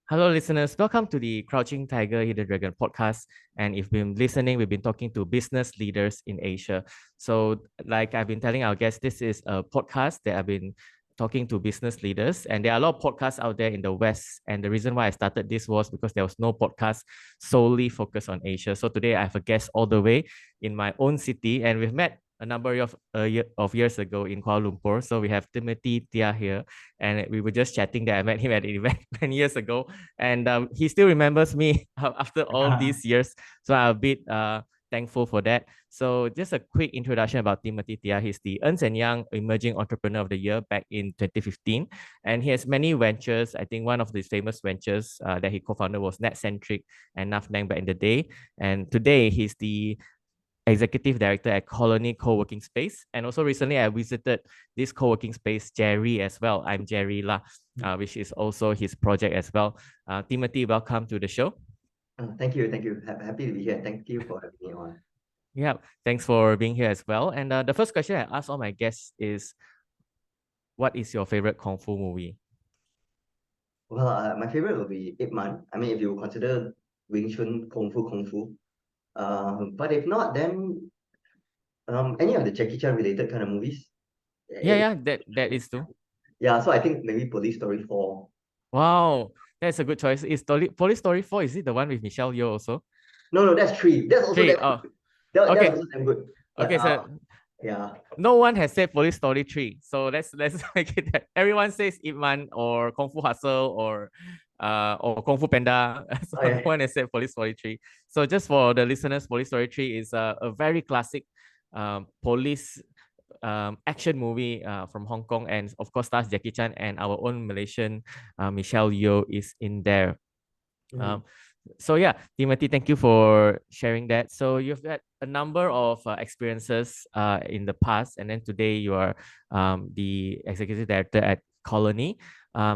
Hello, listeners. Welcome to the Crouching Tiger, Hidden Dragon podcast. And if you've been listening, we've been talking to business leaders in Asia. So, like I've been telling our guests, this is a podcast that I've been talking to business leaders. And there are a lot of podcasts out there in the West. And the reason why I started this was because there was no podcast solely focused on Asia. So, today I have a guest all the way in my own city. And we've met a number of years ago in Kuala Lumpur. So, we have Tiah here. And we were just chatting that I met him at an event 10 years ago, and he still remembers me after all these years. So I'm a bit thankful for that. So just a quick introduction about Timothy Tiah. He's the Ernst& Young Emerging Entrepreneur of the Year back in 2015, and he has many ventures. I think one of his famous ventures that he co-founded was Netccentric and Nuffnang back in the day. And today he's the executive director at Colony Co-working Space. And also recently I visited this co-working space, Jerry, as well. I'm Jerry La, which is also his project as well. Timothy, welcome to the show. Thank you. Thank you. Happy to be here. Thank you for having me on. Yeah, thanks for being here as well. And the first question I ask all my guests is, what is your favorite Kung Fu movie? Well, my favorite will be Ip Man. I mean, if you consider Wing Chun, Kung Fu. But if not, then any of the Jackie Chan related kind of movies. Yeah, that is too. Yeah, so I think maybe Police Story 4. Wow, that's a good choice. Is Police Story 4, is it the one with Michelle Yeoh also? No, that's 3. That's also 3. damn Oh, good. That's okay. also damn good. But Okay, so yeah. no one has said Police Story 3. So let's make it that everyone says Ip Man or Kung Fu Hustle or Kung Fu Panda. So Oh, no yeah. one has said Police Story 3. So just for the listeners, Police Story 3 is a very classic police action movie from Hong Kong, and of course stars Jackie Chan, and our own Malaysian Michelle Yeoh is in there. Mhm. Um, so yeah, Timothy, thank you for sharing that. So you've had a number of experiences in the past, and then today you are the executive director at Colony.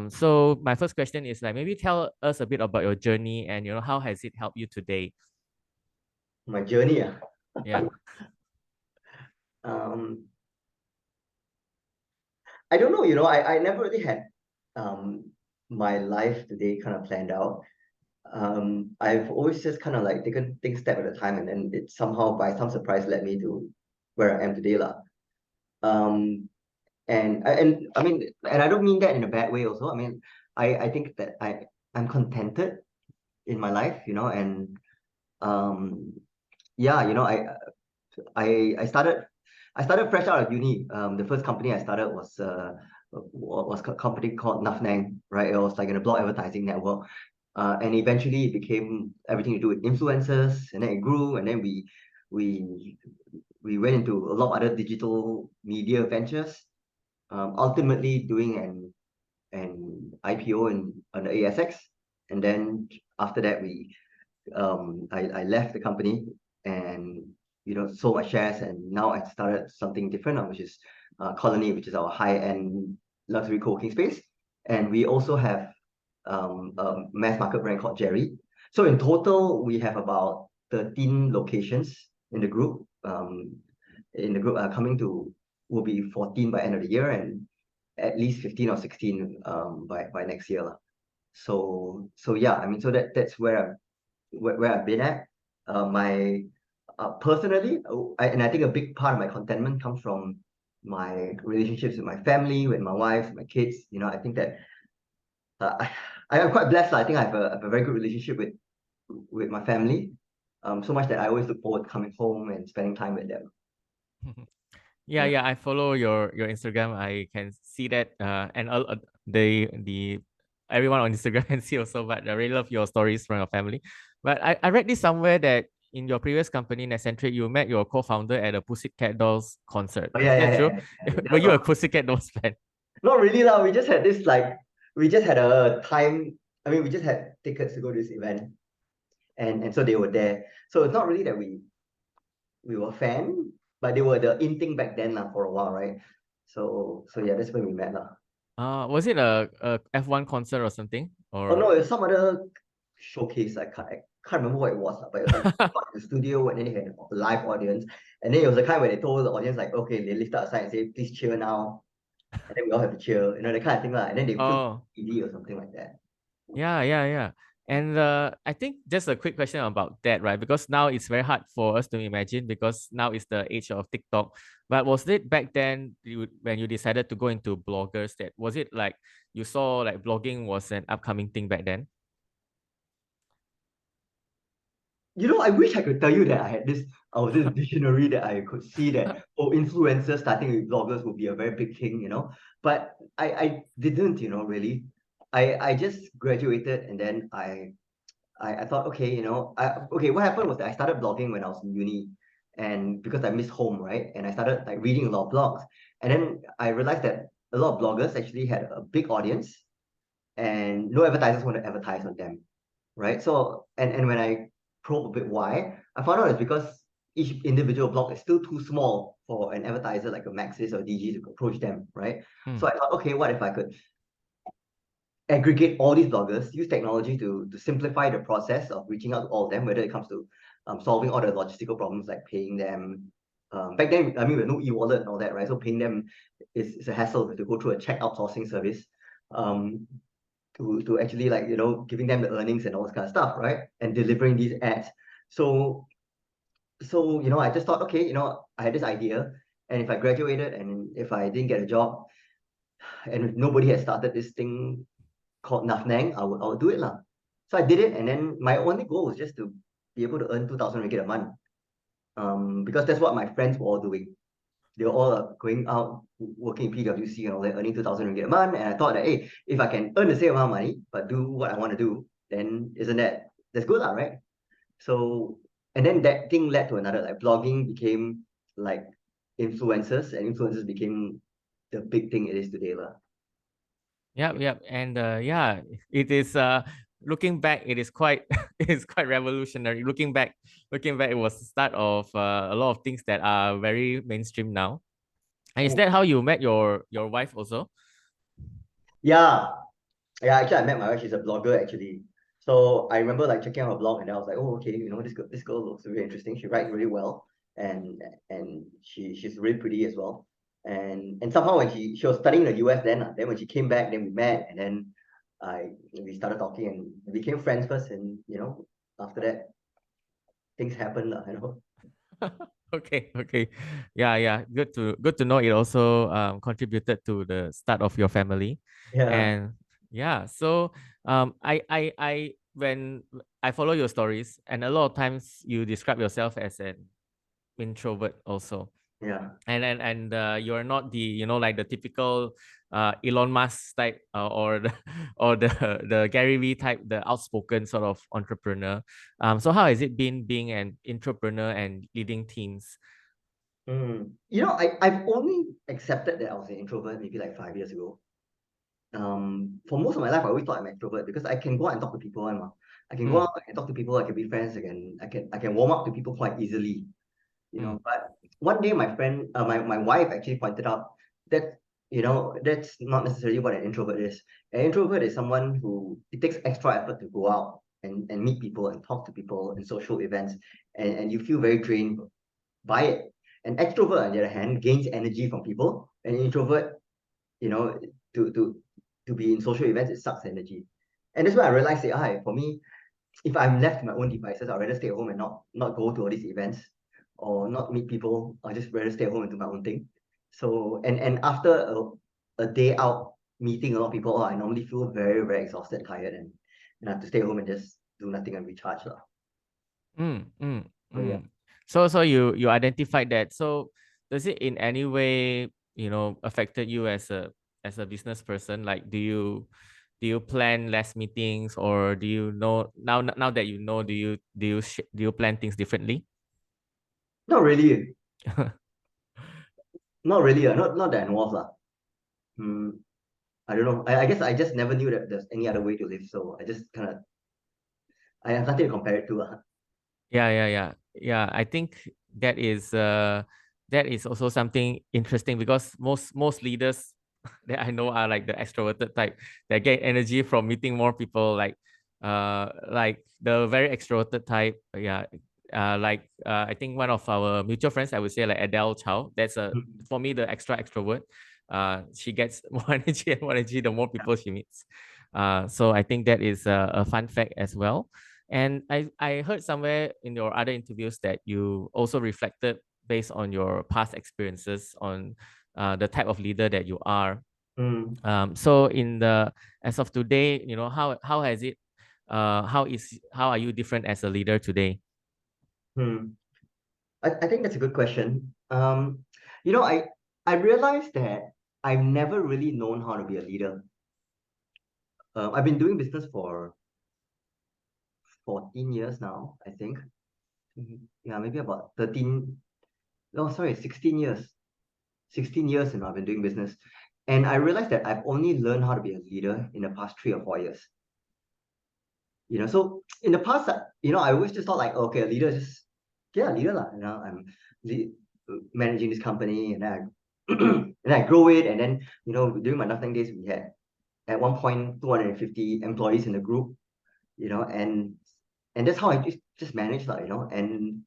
So my first question is like, maybe tell us a bit about your journey, and how has it helped you today? My journey. Yeah. Um, I don't know, I never really had um my life today kind of planned out. I've always just kind of like taken things step at a time, and then it somehow by some surprise led me to where I am today, lah. Um, and I mean, and I don't mean that in a bad way. Also, I mean, I think that I'm contented in my life, and um, yeah, I started fresh out of uni. The first company I started was a company called Nuffnang, right? It was like in a blog advertising network. And eventually it became everything to do with influencers, and then it grew, and then we we went into a lot of other digital media ventures. Ultimately doing an IPO on the ASX, and then after that I left the company and sold my shares, and now I started something different, which is Colony, which is our high-end luxury co-working space, and we also have a mass market brand called Jerry. So in total, we have about 13 locations in the group. Coming to will be 14 by end of the year, and at least 15 or 16 by next year, lah. So yeah, I mean, so that's where I've been at. My Personally, and I think a big part of my contentment comes from my relationships with my family, with my wife, my kids. I think that uh, I am quite blessed, lah. I think I have a very good relationship with my family. So much that I always look forward to coming home and spending time with them. Yeah. Yeah, I follow your Instagram. I can see that, and the everyone on Instagram can see also. But I really love your stories from your family. But I read this somewhere that in your previous company, Netccentric, you met your co-founder at a Pussycat Dolls concert. Oh, Is yeah, yeah, that yeah, true? yeah, yeah. Were That you a was Pussycat Dolls fan? not really, lah. We just had this like we just had a time. I mean, we just had tickets to go to this event, and so they were there. So it's not really that we were fan, but they were the in thing back then, lah, for a while, right? So yeah, that's when we met, lah. Was it a F1 concert or something? Oh Or no, it was some other showcase. I can't remember what it was, but it was like in the studio, and then they had a live audience, and then it was the kind where they told the audience like, okay, they lift up aside and say, please cheer now, and then we all have to cheer, the kind of thing, lah. And then they filmed oh, CD or something like that. Yeah. And I think just a quick question about that, right? Because now it's very hard for us to imagine because now it's the age of TikTok. But was it back then when you decided to go into bloggers that was it like you saw like blogging was an upcoming thing back then? I wish I could tell you that I was this visionary that I could see that, influencers starting with bloggers would be a very big thing. But I didn't, really. I just graduated and then I thought, okay, what happened was that I started blogging when I was in uni, and because I missed home, right? And I started like reading a lot of blogs, and then I realized that a lot of bloggers actually had a big audience, and no advertisers want to advertise on them, right? So, and when I probe a bit why, I found out it's because each individual blog is still too small for an advertiser like a Maxis or DG to approach them, right? Hmm. So I thought, okay, what if I could aggregate all these bloggers, use technology to simplify the process of reaching out to all of them, whether it comes to solving all the logistical problems like paying them. Back then, I mean, we had no e-wallet and all that, right? So paying them is a hassle. We have to go through a check outsourcing service to actually like, giving them the earnings and all this kind of stuff, right? And delivering these ads. So, I just thought, okay, I had this idea, and if I graduated and if I didn't get a job and if nobody had started this thing called Nuffnang, I would do it lah. So I did it, and then my only goal was just to be able to earn 2,000 ringgit a month. Because that's what my friends were all doing. They were all going out working in PwC and all that, earning 2,000 ringgit a month. And I thought that, hey, if I can earn the same amount of money but do what I want to do, then isn't that's good lah, right? So, and then that thing led to another. Like blogging became like influencers, and influencers became the big thing it is today lah. Yep. And yeah, it is looking back, it is quite it's quite revolutionary. Looking back, it was the start of a lot of things that are very mainstream now. And is Oh. that how you met your wife also? Yeah, yeah, actually, I met my wife. She's a blogger, actually. So I remember like checking out her blog, and I was like, oh, okay, this girl looks really interesting. She writes really well, and she's really pretty as well. And somehow when she was studying in the US then when she came back, then we met, and then we started talking and we became friends first, and after that things happened, Okay. Yeah. Good to know it also contributed to the start of your family. Yeah, And yeah, so I when I follow your stories and a lot of times you describe yourself as an introvert also. yeah. And you're not the like the typical Elon Musk type or the or the Gary Vee type, the outspoken sort of entrepreneur. So how has it been being an entrepreneur and leading teams? I've only accepted that I was an introvert maybe like 5 years ago. For most of my life, I always thought I'm an extrovert because I can go out and talk to people. I can go Mm, out and talk to people. I can be friends. I can warm up to people quite easily. mm, But one day, my wife actually pointed out that that's not necessarily what an introvert is. An introvert is someone who it takes extra effort to go out and meet people and talk to people in social events, and you feel very drained by it. An extrovert, on the other hand, gains energy from people. An introvert, you know, to to to be in social events, it sucks energy. And that's why I realized that for me, if I'm left to my own devices, I'd rather stay at home and not go to all these events or not meet people. I just rather stay at home and do my own thing. So and after a day out meeting a lot of people, I normally feel very, very exhausted and tired, and I have to stay home and just do nothing and recharge. mm, mm, So yeah. mm. So you identified that. So does it in any way affected you as a business person? Like do you plan less meetings, or do you know now that you know, do you plan things differently? Not really. Not really. Not that I know of. Hmm, I don't know. I guess I just never knew that there's any other way to live. So I just kind of I have nothing to compare it to. Yeah. I think that is uh that is also something interesting because most leaders that I know are like the extroverted type that get energy from meeting more people, like the very extroverted type. Yeah. I think one of our mutual friends, I would say like Adele Chow. That's for me the extra extrovert. She gets more energy and more energy the more people she meets. So I think that is a fun fact as well. And I heard somewhere in your other interviews that you also reflected based on your past experiences on the type of leader that you are. Mm, So as of today, how has it how are you different as a leader today? mm. I think that's a good question. You know, I realized that I've never really known how to be a leader. I've been doing business for 14 years now, I think. Yeah, maybe about 13, no, sorry, 16 years. 16 years, I've been doing business. And I realized that I've only learned how to be a leader in the past 3 or 4 years. So in the past, I always just thought like, okay, a leader is just, yeah, leader lah. I'm le managing this company, and then and I grow it, and then during my Nuffnang days, we had at one point 250 employees in the group, and that's how I just managed lah, and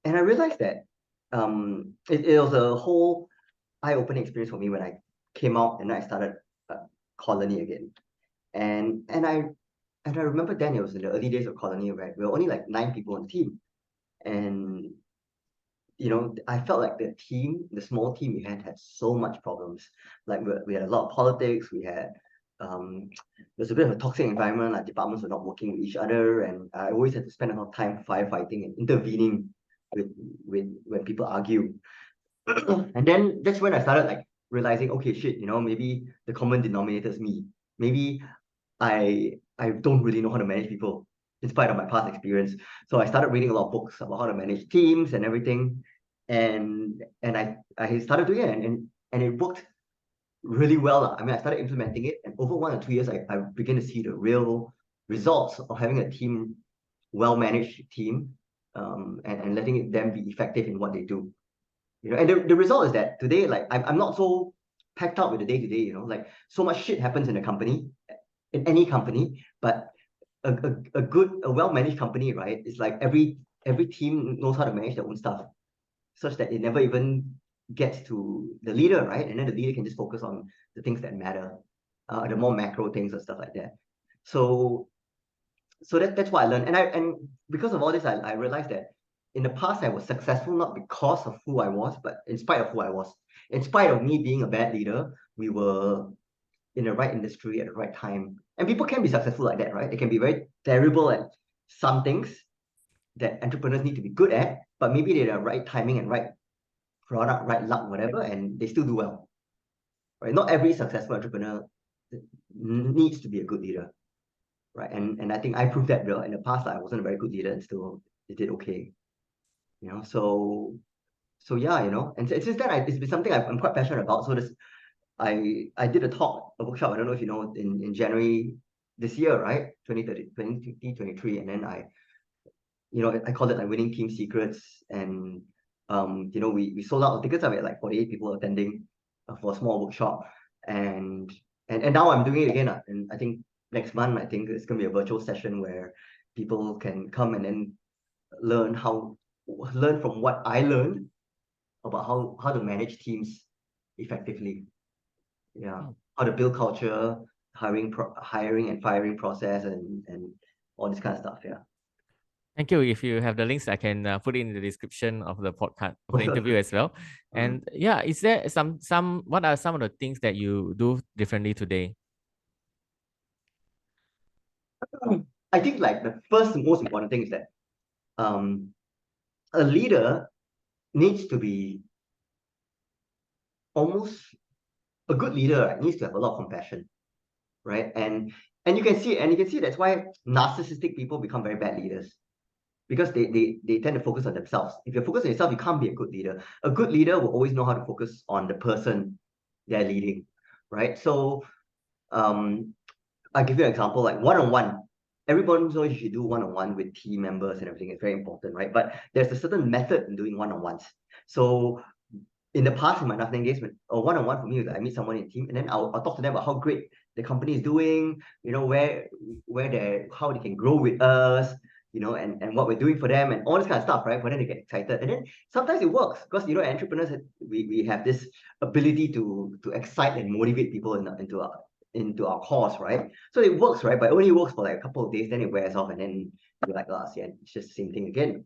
I realized that it was a whole eye-opening experience for me when I came out and I started Colony again, and I remember then it was in the early days of Colony, right? We were only like 9 people on the team. And I felt like the small team we had so much problems. Like we had a lot of politics, we had there's a bit of a toxic environment, like departments were not working with each other, and I always had to spend a lot of time firefighting and intervening with when people argue. And then that's when I started like realizing, okay, shit, maybe the common denominator is me. Maybe I don't really know how to manage people in spite of my past experience. So I started reading a lot of books about how to manage teams and everything. And I started doing it, and it worked really well. I mean, I started implementing it, and over 1 or 2 years, I began to see the real results of having a team, well-managed team, and letting them be effective in what they do. And the result is that today, like I'm not so packed out with the day-to-day, like so much shit happens in a company, in any company, but a well-managed company, right? It's like every team knows how to manage their own stuff, such that it never even gets to the leader, right? And then the leader can just focus on the things that matter, the more macro things or stuff like that. So that's what I learned. And because of all this, I realized that in the past I was successful not because of who I was, but in spite of who I was. In spite of me being a bad leader, we were in the right industry at the right time. And people can be successful like that, right? They can be very terrible at some things that entrepreneurs need to be good at, but maybe they're the right timing and right product, right luck, whatever, and they still do well. Right? Not every successful entrepreneur needs to be a good leader. Right. And I think I proved that in the past I wasn't a very good leader and still it did okay. So yeah, and since then it's been something I'm quite passionate about. So I did a workshop, I don't know if you know, in January this year, right? 2023. And then I called it like Winning Team Secrets. And we sold out the tickets. We had like 48 people attending for a small workshop. And now I'm doing it again. And I think next month, I think it's gonna be a virtual session where people can come and then learn from what I learned about how to manage teams effectively. Yeah, how to build culture, hiring and firing process, and all this kind of stuff. Yeah. Thank you. If you have the links, I can put it in the description of the podcast of the interview as well. And yeah, is there what are some of the things that you do differently today? I think like the first most important thing is that a leader needs to be almost a good leader, right, needs to have a lot of compassion, right? And you can see that's why narcissistic people become very bad leaders, because they tend to focus on themselves. If you're focused on yourself, you can't be a good leader. A good leader will always know how to focus on the person they're leading, right? So I'll give you an example, like one-on-one. Everyone knows you should do one-on-one with team members and everything. It's very important, right? But there's a certain method in doing one-on-ones. So in the past, in my Nuffnang engagement, a one-on-one for me is I meet someone in team, and then I'll talk to them about how great the company is doing, how they can grow with us, and what we're doing for them and all this kind of stuff, right? But then they get excited. And then sometimes it works because, entrepreneurs, we have this ability to excite and motivate people into into our course, right? So it works, right? But it only works for like a couple of days, then it wears off, and then you're like, oh, yeah, it's just the same thing again,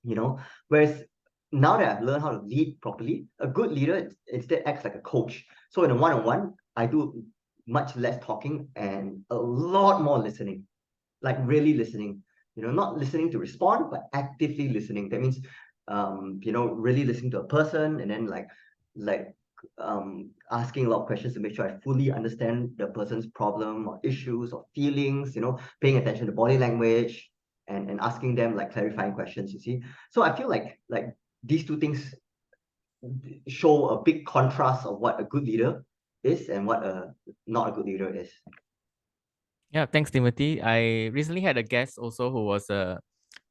you know? Whereas now that I've learned how to lead properly, a good leader instead acts like a coach. So in a one-on-one, I do much less talking and a lot more listening, like really listening, not listening to respond, but actively listening. That means, really listening to a person, and then like asking a lot of questions to make sure I fully understand the person's problem or issues or feelings, paying attention to body language, and asking them like clarifying questions, you see. So I feel like these two things show a big contrast of what a good leader is and what a not a good leader is. Yeah, thanks, Timothy. I recently had a guest also who was a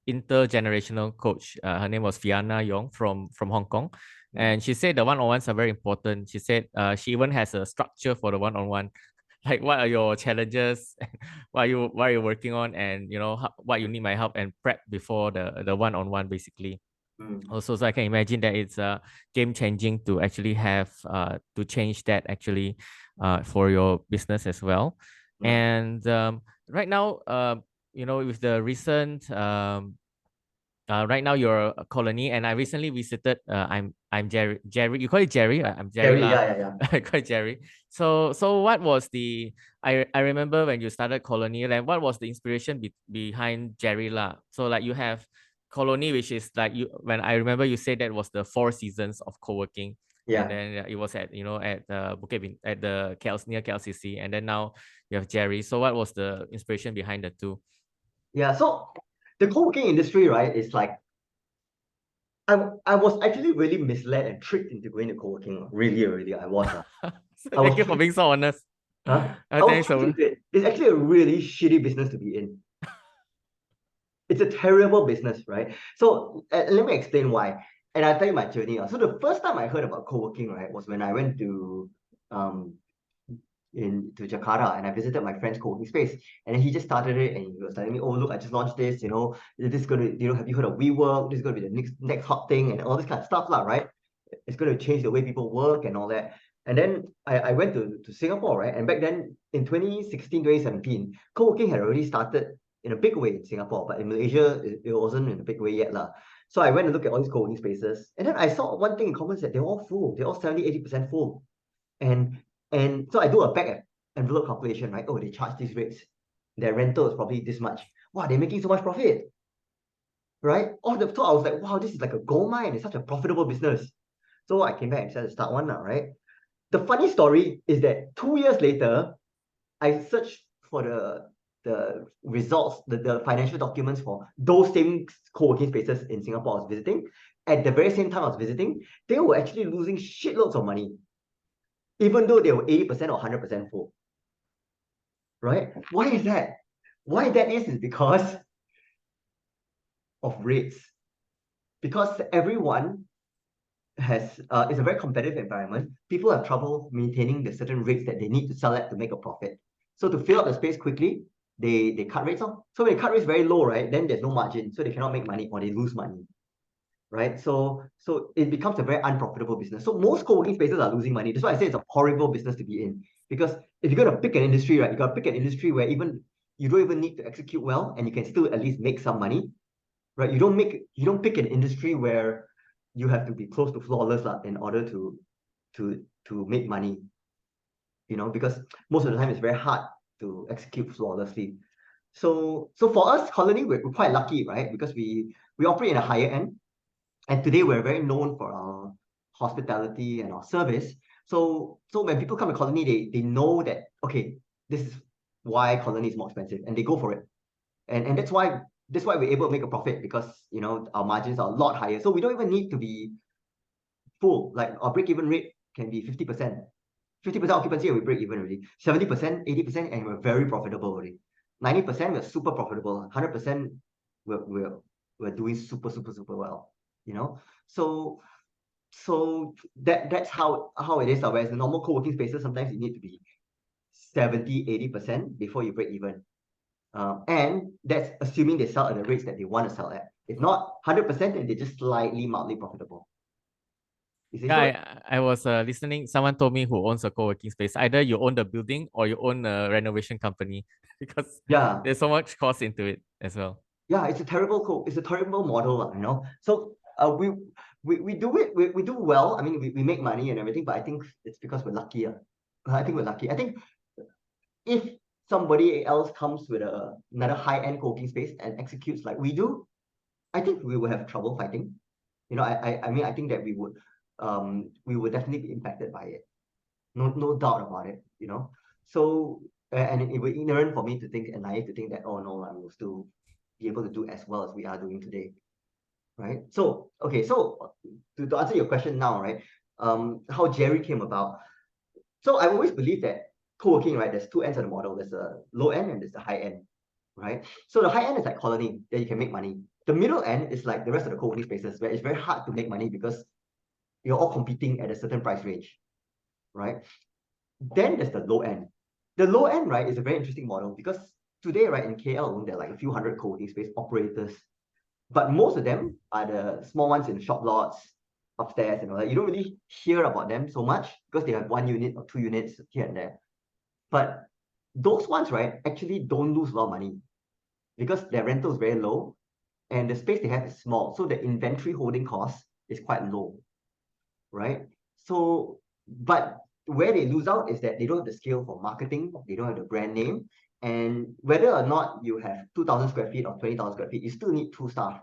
intergenerational coach. Her name was Fiona Yong from Hong Kong, and she said the one-on-ones are very important. She said she even has a structure for the one-on-one, like what are your challenges, what are you working on, and what you need my help and prep before the one-on-one basically. Also, so I can imagine that it's game changing to actually have to change that actually for your business as well. And right now, with the recent right now you're a colony, and I recently visited. I'm Jerry. Jerry, you call it Jerry? I'm Jerry Jerry, lah. yeah. I call it Jerry. So what was the? I remember when you started colony, like what was the inspiration behind Jerry lah? So like you have colony, which is like you. When I remember you said that was the 4 seasons of co-working. And Yeah. then it was at at Bukit at the near KLCC, and then now you have Jerry. So what was the inspiration behind the two? Yeah, so the co-working industry, right, is like I was actually really misled and tricked into going to co-working. Really, I was. I was Thank you for tricked. being so honest. Huh? I was Thanks tricked so. into it. It's actually a really shitty business to be in. It's a terrible business, right? So let me explain why. And I'll tell you my journey. So the first time I heard about co-working, right, was when I went to um to Jakarta, and I visited my friend's co-working space, and then he just started it, and he was telling me, oh look, I just launched this, this is gonna, have you heard of WeWork? This is gonna be the next hot thing, and all this kind of stuff lah, right? It's gonna change the way people work and all that. And then I went to Singapore, right? And back then in 2016, 2017, co-working had already started in a big way in Singapore, but in Malaysia it wasn't in a big way yet lah. So I went and looked at all these co-working spaces, and then I saw one thing in common, that they're all full. They're all 70-80% full. And so I do a back envelope calculation, right? Oh, they charge these rates. Their rental is probably this much. Wow, they're making so much profit, right? So I was like, wow, this is like a gold mine. It's such a profitable business. So I came back and decided to start one now, right? The funny story is that 2 years later, I searched for the results, the financial documents for those same co-working spaces in Singapore I was visiting. At the very same time I was visiting, they were actually losing shitloads of money, even though they were 80% or 100% full, right? Why is that? Why that is because of rates. Because everyone has, it's a very competitive environment. People have trouble maintaining the certain rates that they need to sell at to make a profit. So to fill up the space quickly, they cut rates off. So when they cut rates very low, right, then there's no margin. So they cannot make money or they lose money, right? So it becomes a very unprofitable business. So most co-working spaces are losing money. That's why I say it's a horrible business to be in. Because if you're gonna pick an industry, right, you gotta pick an industry where even you don't even need to execute well and you can still at least make some money, right? You don't pick an industry where you have to be close to flawless in order to make money, because most of the time it's very hard to execute flawlessly. So for us, Colony, we're quite lucky, right? Because we operate in a higher end, and today we're very known for our hospitality and our service. So when people come to Colony, they know that, okay, this is why Colony is more expensive, and they go for it. And that's why we're able to make a profit, because our margins are a lot higher. So we don't even need to be full. Like our break-even rate can be 50%. 50% occupancy and we break even already. 70%, 80%, and we're very profitable already. 90% we're super profitable. 100% we're doing super well. So that's how it is. Whereas the normal co-working spaces, sometimes you need to be 70-80% before you break even. And that's assuming they sell at the rates that they want to sell at. If not 100%, then they're just slightly mildly profitable. You see, so Yeah, I was listening. Someone told me who owns a co-working space. Either you own the building or you own a renovation company because yeah, there's so much cost into it as well. yeah, it's a terrible model, So we do it, we do well. I mean, we make money and everything, but I think it's because we're lucky. I think we're lucky. I think if somebody else comes with another high-end co-working space and executes like we do, I think we will have trouble fighting. I mean, I think that we would definitely be impacted by it. No doubt about it. So and it would be ignorant for me to think and naive to think that, oh no, I will still be able to do as well as we are doing today, right? So okay, so to answer your question now, right? How Jerry came about. So I've always believed that co-working, right? There's two ends of the model. There's a low end and there's the high end, right? So the high end is like colony that you can make money. The middle end is like the rest of the co-working spaces where it's very hard to make money because you're all competing at a certain price range, right? Then there's the low end. The low end, right, is a very interesting model because today, right, in KL, there are like a few hundred co-working space operators, but most of them are the small ones in shop lots, upstairs, and all that. You don't really hear about them so much because they have 1 unit or 2 units here and there. But those ones, right, actually don't lose a lot of money because their rental is very low and the space they have is small. So the inventory holding cost is quite low, right? So, but where they lose out is that they don't have the skill for marketing, they don't have the brand name, and whether or not you have 2,000 square feet or 20,000 square feet, you still need two staff.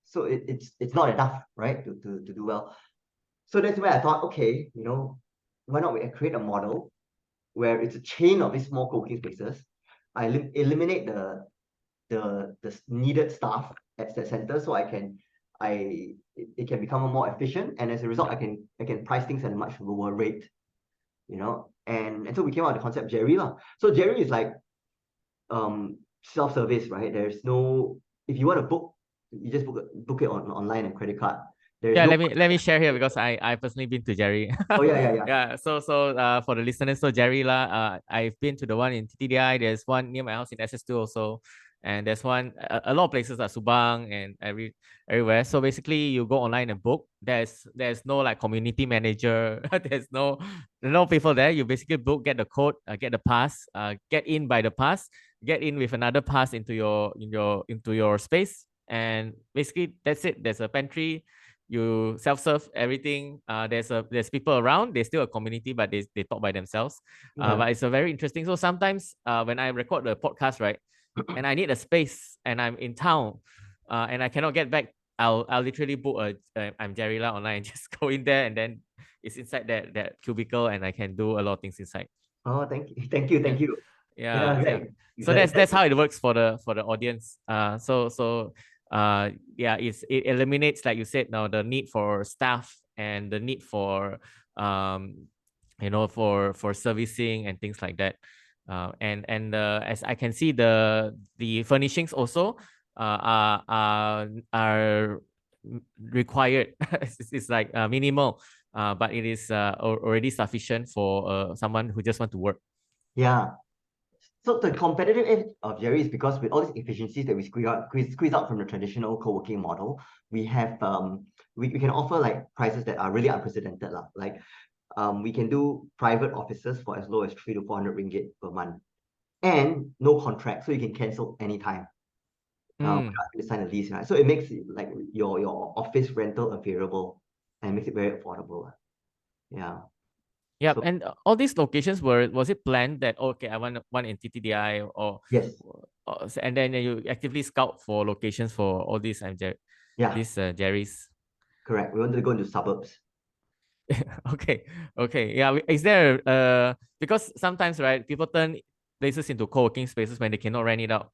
So it's not enough, right, to do well. So that's where I thought, okay, why not we create a model where it's a chain of these small co-working spaces. I eliminate the needed staff at that center so it can become more efficient, and as a result I can price things at a much lower rate, and so we came out with the concept Jerry lah. So Jerry is like self-service, right? There's no, if you want to book, you just book it online and credit card. There's Yeah, no, let me share here because I personally been to Jerry. oh yeah. Yeah, so for the listeners, so Jerry lah, I've been to the one in TTDI. There's one near my house in SS2 also, and there's one a lot of places are Subang and everywhere. So basically, you go online and book. There's no like community manager. There's no people there. You basically book, get the code, get the pass, get in by the pass, get in with another pass into your space, and basically that's it. There's a pantry, you self-serve everything. There's people around. There's still a community, but they talk by themselves. yeah, But it's a very interesting. So sometimes when I record the podcast, right, and I need a space and I'm in town, and I cannot get back, I'll literally book I'm Jerry La online and just go in there, and then it's inside that cubicle and I can do a lot of things inside. oh thank you. Yeah, Yeah, yeah. right. So that's how it works for the audience. Yeah, it eliminates, like you said, now the need for staff and the need for for servicing and things like that. And as I can see, the furnishings also are required. It's like minimal, but it is already sufficient for someone who just want to work. Yeah. So the competitive edge of Jerry is because with all these efficiencies that we squeeze out from the traditional co-working model, we have we can offer like prices that are really unprecedented lah. Like we can do private offices for as low as 300 to 400 ringgit per month, and no contract, so you can cancel anytime. Mm. Without having to sign a lease, right? So it makes it like your office rental available and makes it very affordable lah. Yeah. Yep, So and all these locations was it planned that okay, I want one in TTDI yes, and then you actively scout for locations for all these yeah, these Jerry's. correct. We wanted to go into suburbs. Okay, okay, yeah. Is there because sometimes, right, people turn places into co-working spaces when they cannot rent it out.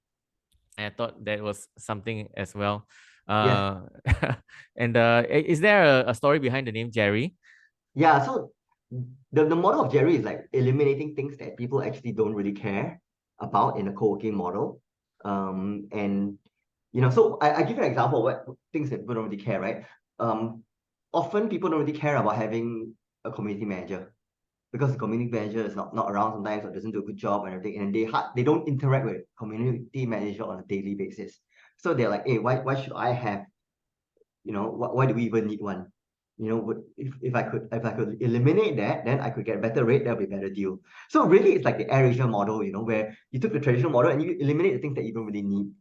And I thought that was something as well. Yes. And is there a story behind the name Jerry? Yeah, so the model of Jerry is like eliminating things that people actually don't really care about in a co-working model. And so I give you an example of what things that people don't really care, right? Often people don't really care about having a community manager because the community manager is not around sometimes or doesn't do a good job and everything, and they don't interact with community manager on a daily basis. So they're like, hey, why should I have, why do we even need one? if I could eliminate that, then I could get a better rate, that'll be a better deal. So really, it's like the AirAsia model, where you took the traditional model and you eliminate the things that you don't really need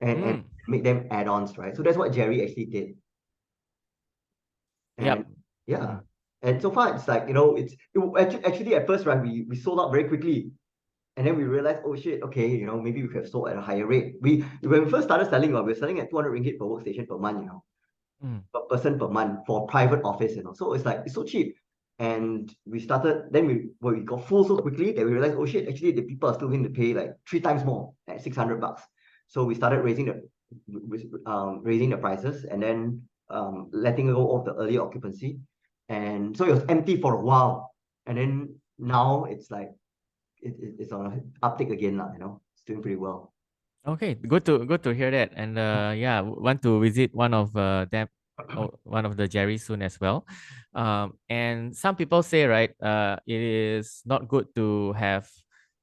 and Mm. make them add-ons, right? So that's what Jerry actually did. And Yep. yeah, Mm. and so far it's like, actually at first, right, we sold out very quickly. And then we realized, oh shit, okay, maybe we could have sold at a higher rate. When we first started selling, we were selling at 200 ringgit per workstation per month, Mm. per person per month for private office, So it's like, it's so cheap. And then we got full so quickly that we realized, oh shit, actually the people are still willing to pay like 3 times more at 600 bucks. So we started raising the prices, and then letting go of the early occupancy. And so it was empty for a while. And then now it's like, it's on an uptick again, It's doing pretty well. Okay, good to hear that. And yeah, want to visit one of them, or one of the Jerry soon as well. And some people say, right, it is not good to have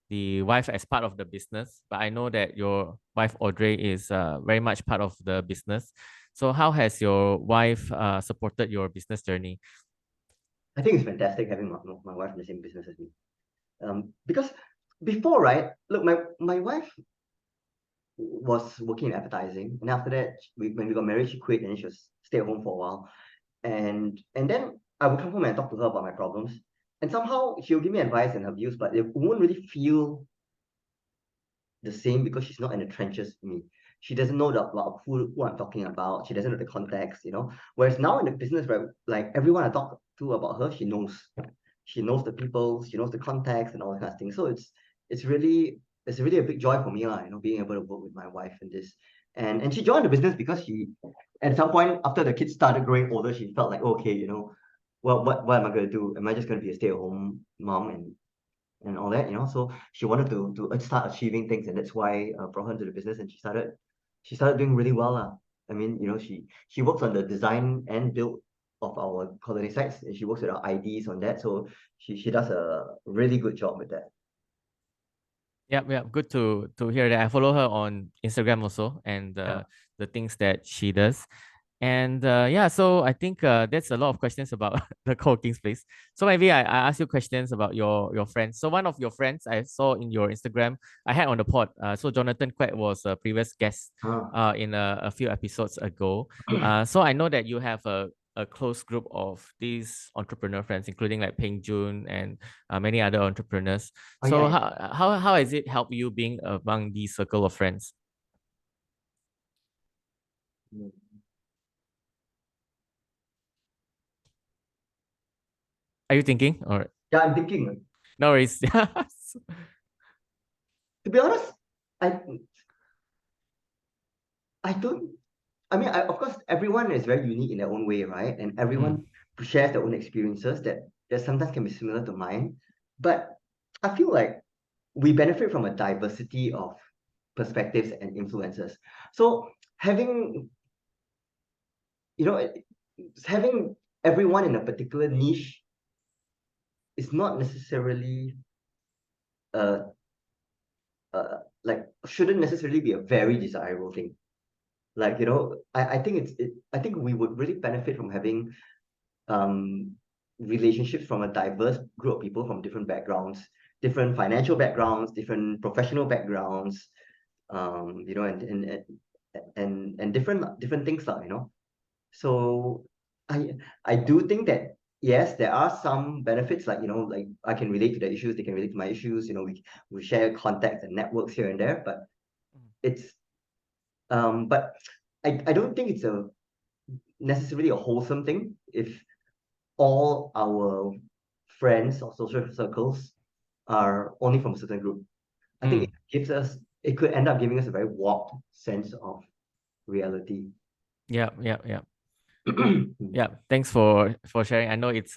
the wife as part of the business. But I know that your wife Audrey is very much part of the business. So how has your wife supported your business journey? I think it's fantastic having my wife in the same business as me. Because before, right, look, my wife was working in advertising, and after that, when we got married, she quit, and then she was stay at home for a while. And then I would come home and talk to her about my problems, and somehow she'll give me advice and her views, but it won't really feel the same because she's not in the trenches with me. She doesn't know about who I'm talking about. She doesn't know the context, Whereas now in the business, right, like everyone I talk to about her, she knows. She knows the people, she knows the context and all that kind of thing. So it's really it's really a big joy for me, being able to work with my wife in this. And she joined the business because she, at some point after the kids started growing older, she felt like, okay, well, what am I going to do? Am I just going to be a stay-at-home mom and all that, So she wanted to start achieving things, and that's why I brought her into the business, and she started doing really well, lah. I mean, she works on the design and build of our colony sites, and she works with our IDs on that, so she does a really good job with that. Yep, yep. Good to hear that. I follow her on Instagram also, and Yeah. the things that she does. And yeah, so I think that's a lot of questions about the co-working space. So maybe I ask you questions about your friends. So one of your friends I saw in your Instagram, I had on the pod. So Jonathan Quet was a previous guest Ah. in a few episodes ago. So I know that you have a close group of these entrepreneur friends, including like Peng Jun and many other entrepreneurs. Oh yeah, So yeah. how has it helped you being among these circle of friends? Mm. Are you thinking or Yeah, I'm thinking. no worries? To be honest, I I don't. I mean, of course, everyone is very unique in their own way, right? And Mm, everyone shares their own experiences that sometimes can be similar to mine. But I feel like we benefit from a diversity of perspectives and influences. So having, you know, having everyone in a particular niche is not necessarily uh, like shouldn't necessarily be a very desirable thing. Like, I think we would really benefit from having um, relationships from a diverse group of people from different backgrounds, different financial backgrounds, different professional backgrounds, and different things, So I do think that yes, there are some benefits, like like I can relate to their issues, they can relate to my issues. We share contacts and networks here and there, but it's but I don't think it's a necessarily a wholesome thing if all our friends or social circles are only from a certain group. I think mm. it could end up giving us a very warped sense of reality. Yeah, yeah, yeah. Yeah, thanks for sharing. I know it's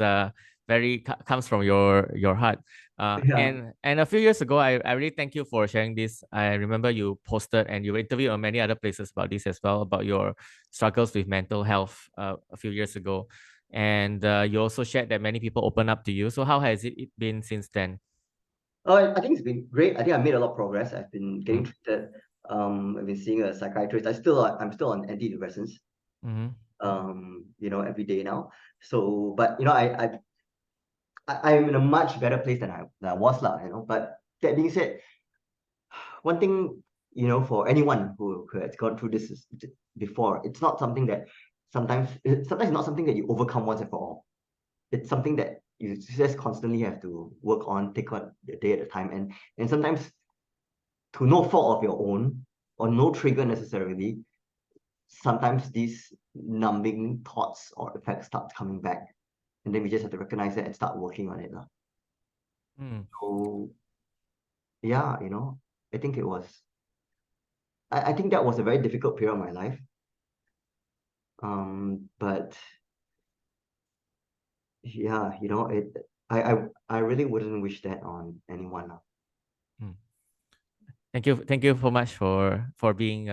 very comes from your heart. Yeah. And a few years ago, I really thank you for sharing this. I remember you posted and you interviewed on many other places about this as well, about your struggles with mental health a few years ago. And you also shared that many people open up to you. So how has it been since then? I think it's been great. I think I made a lot of progress. I've been getting Mm, treated. I've been seeing a psychiatrist. I'm still on antidepressants. mm-hmm. every day now. So, but I'm in a much better place than I was lah, But that being said, one thing, for anyone who has gone through this before, it's not something that sometimes it's not something that you overcome once and for all. It's something that you just constantly have to work on, take on a day at a time, and sometimes to no fault of your own or no trigger necessarily, sometimes these numbing thoughts or effects start coming back, and then we just have to recognize it and start working on it. So yeah, I think it was I think that was a very difficult period of my life. But yeah, I really wouldn't wish that on anyone. Thank you so much for being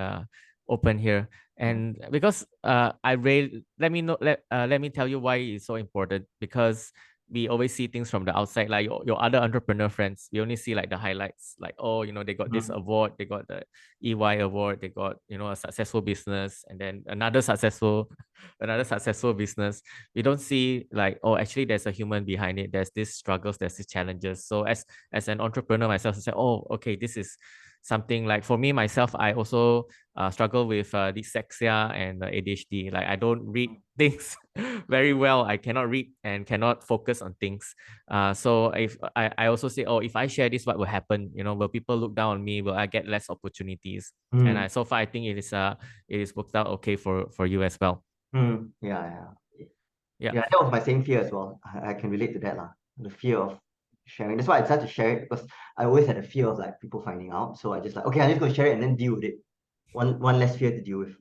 open here. And because let me tell you why it's so important, because we always see things from the outside, like your other entrepreneur friends. We only see like the highlights, like, oh, they got this award, they got the EY award, they got, a successful business, and then another successful business. We don't see like, oh, actually there's a human behind it. There's these struggles, there's these challenges. So as an entrepreneur myself, I say, oh, okay, this is something like, for me myself, I also struggle with dyslexia and ADHD. Like, I don't read things very well. I cannot read and cannot focus on things. So if I also say, oh, if I share this, what will happen? Will people look down on me? Will I get less opportunities? And so far, I think it is worked out okay for you as well. Yeah. That was my same fear as well. I can relate to that, the fear of sharing. That's why I decided to share it, because I always had a fear of like people finding out. So I just like, okay, I'm just going to share it and then deal with it. One less fear to deal with.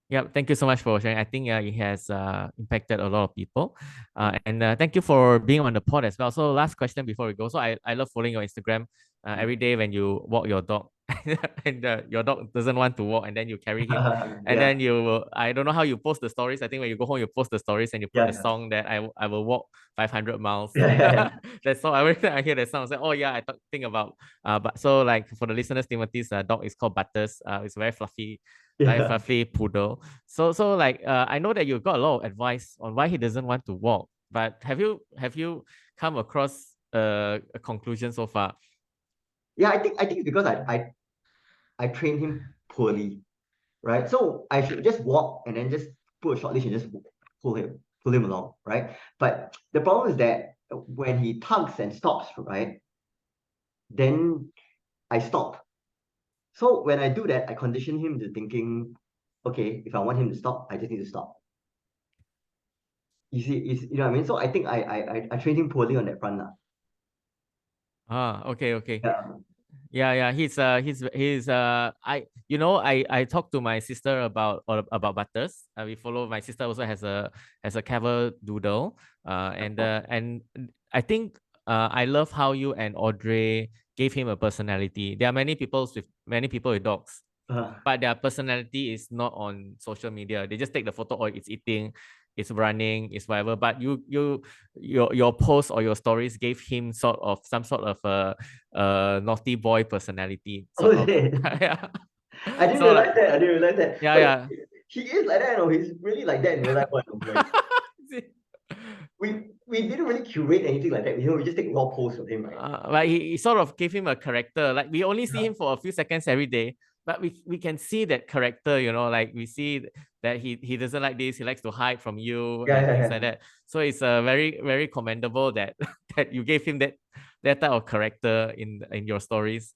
Yeah, thank you so much for sharing. I think it has impacted a lot of people. And thank you for being on the pod as well. So last question before we go. So I love following your Instagram every day when you walk your dog and your dog doesn't want to walk, and then you carry him. And then I don't know how you post the stories. I think when you go home, you post the stories and you put the song that I will walk 500 miles. That song, every time I hear that song, I say, oh yeah, think about, but so like for the listeners, Timothy's dog is called Butters. It's very fluffy, like fluffy poodle. So like I know that you got a lot of advice on why he doesn't want to walk, but have you come across a conclusion so far? Yeah, I think because I trained him poorly, right? So I should just walk and then just put a short leash and just pull him along, right? But the problem is that when he tugs and stops, right, then I stop. So when I do that, I condition him to thinking, okay, if I want him to stop, I just need to stop. You see, you know what I mean? So I think I trained him poorly on that front. Okay. Yeah. Yeah. He's I talked to my sister about Butters. We follow, my sister also has a Cava doodle. And I think I love how you and Audrey gave him a personality. There are many people with dogs, but their personality is not on social media. They just take the photo, or it's eating, it's running, it's whatever. But your post or your stories gave him some sort of a naughty boy personality, sort of. Yeah. I didn't So realize that. I didn't realize that. yeah. He is like that. No, he's really like that in real life. Like, we didn't really curate anything like that. We just take raw posts of him, right? But he sort of gave him a character. Like, we only see him for a few seconds every day, but we can see that character. Like, we see that he doesn't like this. He likes to hide from you and things like that. So it's very very commendable that that you gave him that type of character in your stories.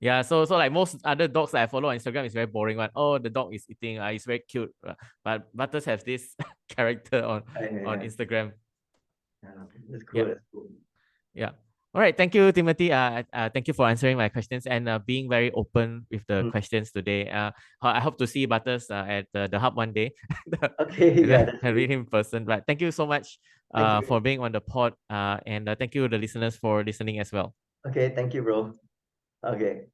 Yeah. So like most other dogs that I follow on Instagram is very boring one. Oh, the dog is eating. It's very cute. But Butters has this character on Instagram. That's cool. That's cool. Yeah. All right. Thank you, Timothy. Thank you for answering my questions and being very open with the questions today. I hope to see Butters at the hub one day. Okay. Yeah. And read him in person. But thank you so much for being on the pod. And thank you, the listeners, for listening as well. Okay. Thank you, bro. Okay.